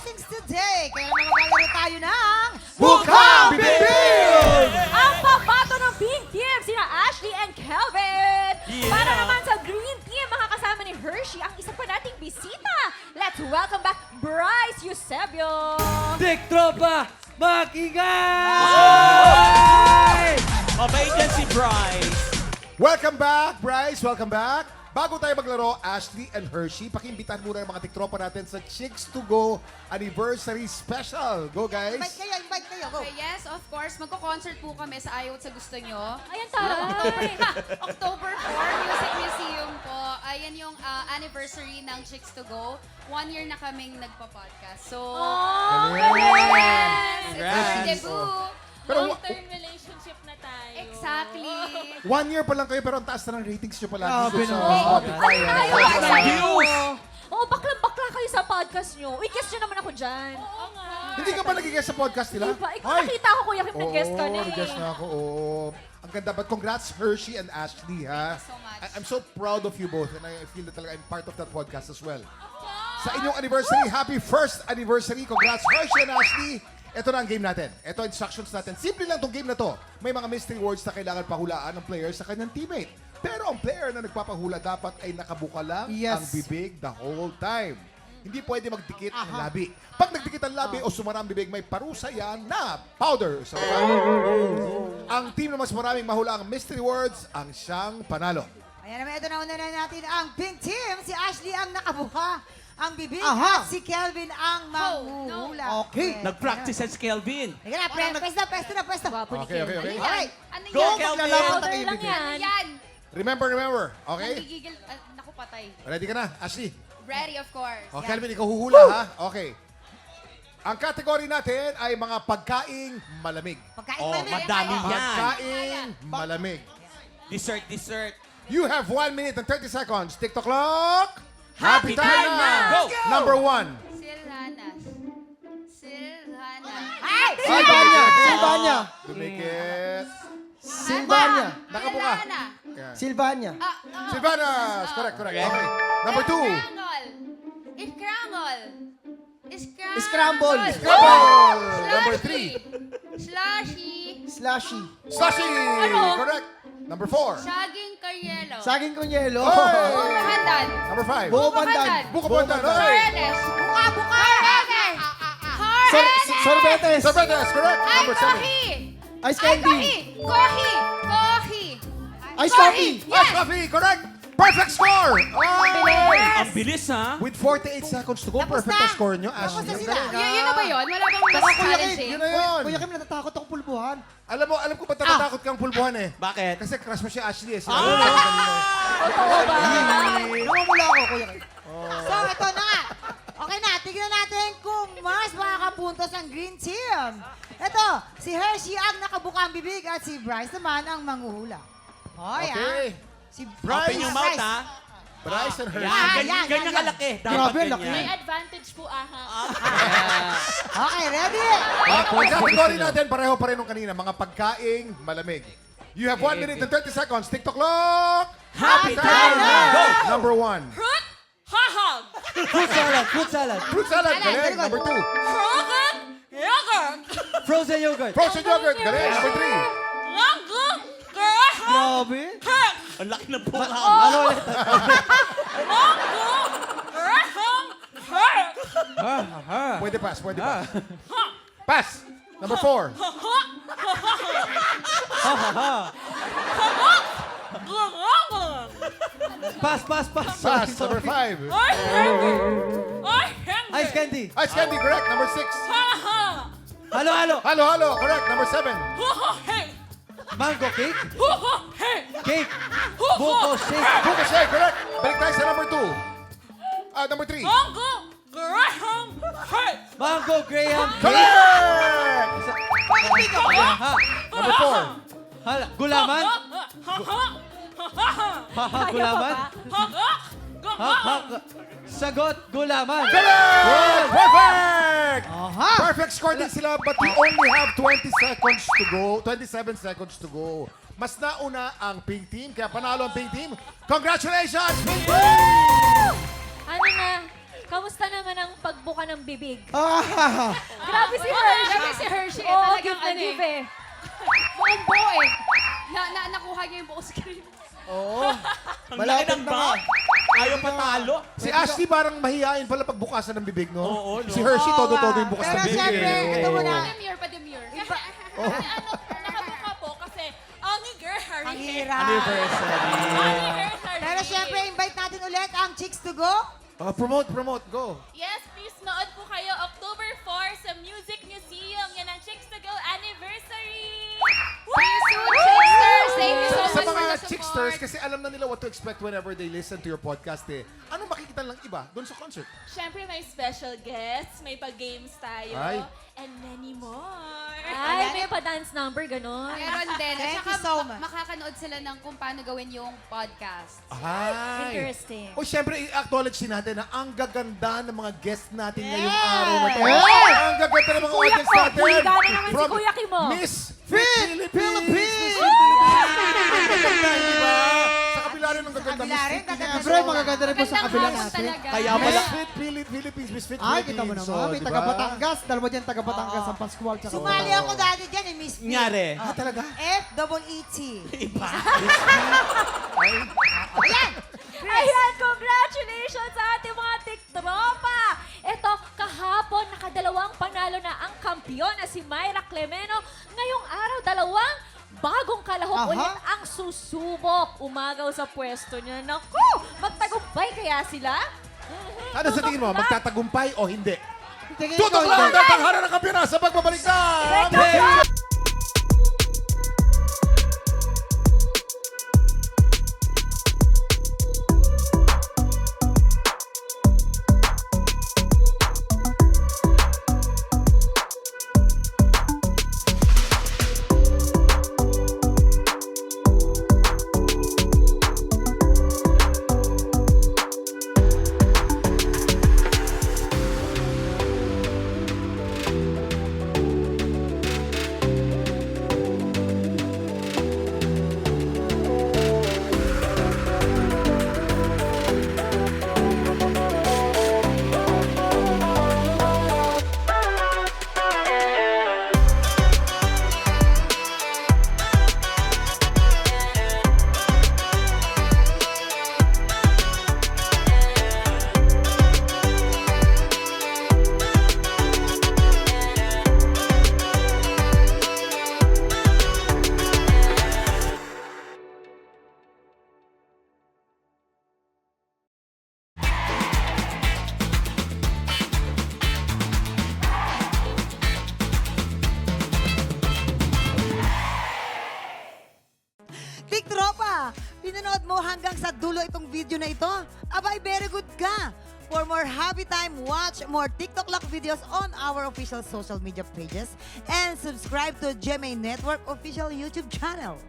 blessings today. Kaya naman maglalaro tayo ng Bukang Bibig! Ang pabato ng Pink Team, sina Ashley and Kelvin. Yeah. Para naman sa Green Team, makakasama ni Hershey ang isa pa nating bisita. Let's welcome back Bryce Eusebio. Dik Tropa, makingay! Mabait yan si Bryce. Welcome back, Bryce. Welcome back. Bago tayo maglaro, Ashley and Hershey, pakiimbitahan muna yung mga tiktropa natin sa Chicks to Go Anniversary Special. Go, guys! Invite kayo. Go. Okay, yes, of course. Magko-concert po kami sa Ayaw at sa Gusto Nyo. Ayan tayo. October 4, Music Museum po. Ayan yung anniversary ng Chicks to Go. 1 year na kaming nagpa-podcast. So, Oh, yes! It's our Congrats. debut. Pero Long-term relationship na tayo. Exactly. 1 year pa lang kayo, pero ang taas na ng ratings nyo palagi Grabe sa naman. Spotify. Ay, Views! Oo, baklang-bakla kayo sa podcast nyo. Uy, guest nyo naman ako dyan. Oo nga. Hindi ka ba nagigess sa podcast nila? Diba? Nakita ko, Kuya Kim, nag-guest ka na eh. nag-guess na ako. Oo. Ang ganda. But congrats, Hershey and Ashley, ha? Thank you so much. I'm so proud of you both, and I feel that talaga I'm part of that podcast as well. Sa inyong anniversary, happy first anniversary. Congrats, Hershey and Ashley. Ito na ang game natin. Ito ang instructions natin. Simple lang itong game na to. May mga mystery words na kailangan pahulaan ng player sa kanyang teammate. Pero ang player na nagpapahula dapat ay nakabuka lang Yes. ang bibig the whole time. Hindi pwede magdikit ang labi. Pag nagdikit ang labi o sumara ang bibig, may parusa yan na powder sa mukha. Ang team na mas maraming mahula ang mystery words ang siyang panalo. Ayan naman, ito na una na natin ang Pink Team. Si Ashley ang nakabuka ang bibig Aha. at si Kelvin ang manghuhula. Okay. Nag-practice si Kelvin. Sige na, pwesto na. Gwapo ni Okay, Kim. okay. Ay, ano Go, yan? Kelvin! Powder lang Ano yan. yan? Remember. Okay? Nagigigil. Naku, patay. Ready ka na, Ashley? Ready, of course. O, Kelvin, ikaw huhula, ha? Okay. Ang category natin ay mga pagkaing malamig. Pagkain Oh, malamig. madami yan. Pagkaing malamig. Dessert. You have 1 minute and 30 seconds. TikTok clock. Happy time na! Go! Number 1. Silhanas. Ay! Silvania! Dumikit. Silvania! Nakabuka. Silhana. Yeah. Silvania! Silvanas. Correct. Okay. Number 2. Scramble. Scramble. Number 3. Slushy. Slushy! Slushy. Correct. Number 4. Saging Carielo. Saging kunyelo! Handan. Number 5. Buko pandan! Buko pandan. Oy. Paredes. Buka. Sorbetes! Sorbetes. Correct. Ay, Number 7. kohi. Ice candy! Kohi. Ice coffee! Ice coffee. Correct. Perfect score. Ang bilis, ha? With 48 seconds to go, perfect ang score nyo, Ashley. na sila. Yun na ba yun? Wala bang mas Yun challenging? na yun. Kuya Kim, natatakot ako pulbuhan. Alam ko ba't natatakot kang pulbuhan eh? Bakit? Kasi crush mo si Ashley eh. Totoo ba? Namumula ako, Kuya Kim. So, ito na nga. Okay na, tignan natin kung mas makakapuntos ang Green Team. Ito, si Hershey ang nakabuka ang bibig at si Bryce naman ang manghuhula. Hoy, Okay. Si Open yung mouth, ha? Bryce and Hershey. Yan, ganyan kalaki. Dapat Grabe, laki. May ganyan. advantage po, aha. Okay, ready? Ang category natin, pareho pa rin nung kanina. Mga pagkaing malamig. You have 1 minute and 30 seconds. TikTok clock. Happy time na! Go! Number 1. Fruit, hahag. Fruit salad! Fruit salad! Fruit salad. Galing. Number 2. Frozen, yogurt. Frozen yogurt! Frozen yogurt. Galing. Number 3. Mango, graham, Grabe! cake. Ang laki ng buka. Ano ulit? Mango, graham, cake. Pwede pass. Pass. Number 4. Pass! Pass. Number 5. I hungry. Ice candy! Ice candy. Correct. Number 6. Haha. Halo! Halo. Correct. Number 7. Hey. Mango cake! Hey. Cake! Buko shake! Buka shake. Correct. Balik tayo sa number 2. Number 3. Mango, graham, cake. Mango graham cake! Correct. Ha! Number 4. Hala! Gulaman? Haha! Gulaman? Ha! Sagot! Gulaman! Correct! Perfect! Aha! Perfect score din sila, but we only have 20 seconds to go. 27 seconds to go. Mas nauna ang Pink Team, kaya panalo ang Pink Team. Congratulations, Pink Team! Ano na? kamusta naman ang pagbuka ng bibig? Ah! Grabe si Hershey. Grabe si Hershey. Oo, Talagang give na ano give eh. Buong buo eh. Nakuha niya yung buong screen. Oo. Ang laki Malapit ng na bag. nga. Ayaw patalo. Si Ashley parang mahihain pala pag bukasan ng bibig, no? Oo, no? Si Hershey, Oo, todo-todo nga. yung bukas Pero ng bibig. syempre, ito Oo. muna. Pa-demure. Kasi ano, nakabuka po kasi ang girl Harry. Ang hirap. Anniversary. Ang girl Harry. Pero syempre, invite natin ulit ang Chicks to Go. Promote, go. Yes, please nood po kayo October 4 sa Music Museum. Yan ang Chicks to Go anniversary. See you soon, Chicksters. Thank you so Sa much for mga the support. chicksters, kasi alam na nila what to expect whenever they listen to your podcast eh. Anong makikita lang iba doon sa concert? Siyempre may special guests, may pag-games tayo, Ay. and many more. Ay, may pa-dance number, ganon. Meron din. At Thank saka you so much. makakanood sila ng kung paano gawin yung podcast. Ay. Interesting. O syempre, i-acknowledge din natin na ang gaganda ng mga guests natin ngayong Yes! araw na to. Yes! Ang gaganda ng mga Kuya audience ko, natin. kuya na naman si From Kuya Kim mo. Miss Philippines! Miss Philippines! Ang gaganda, di ba? Sa kabila rin ang gaganda. kabila rin, Miss gaganda. Siyempre, magaganda rin po sa Magandang kabila hapon natin. talaga. Kaya Miss pala, Fit Philippines, Miss Fit Ay, Philippines. kita mo naman. So, May di ba? taga Batangas. Dalawa dyan taga Batangas. Ang Pascual. Tsaka Sumali ako dati dyan eh, Miss P. Nyari. Ah, talaga? F-E-E-T. Iba. Ayan! Ayan, congratulations sa ating mga tiktropa! Ito, kahapon, nakadalawang panalo na ang kampiyon na si Myra Clemeno. Ngayong araw, dalawang bagong kalahok Aha. ulit ang susubok. Umagaw sa pwesto niya. Naku, magtagumpay kaya sila? Ano sa tingin mo? Magtatagumpay o hindi? Tingin ko, Tutok lang hindi. ang tatanghara ng kampiyon sa pagbabalik na! Tiktropa! Pinanood mo hanggang sa dulo itong video na ito? Abay, very good ka! For more happy time, watch more TikTok Lock videos on our official social media pages and subscribe to GMA Network official YouTube channel.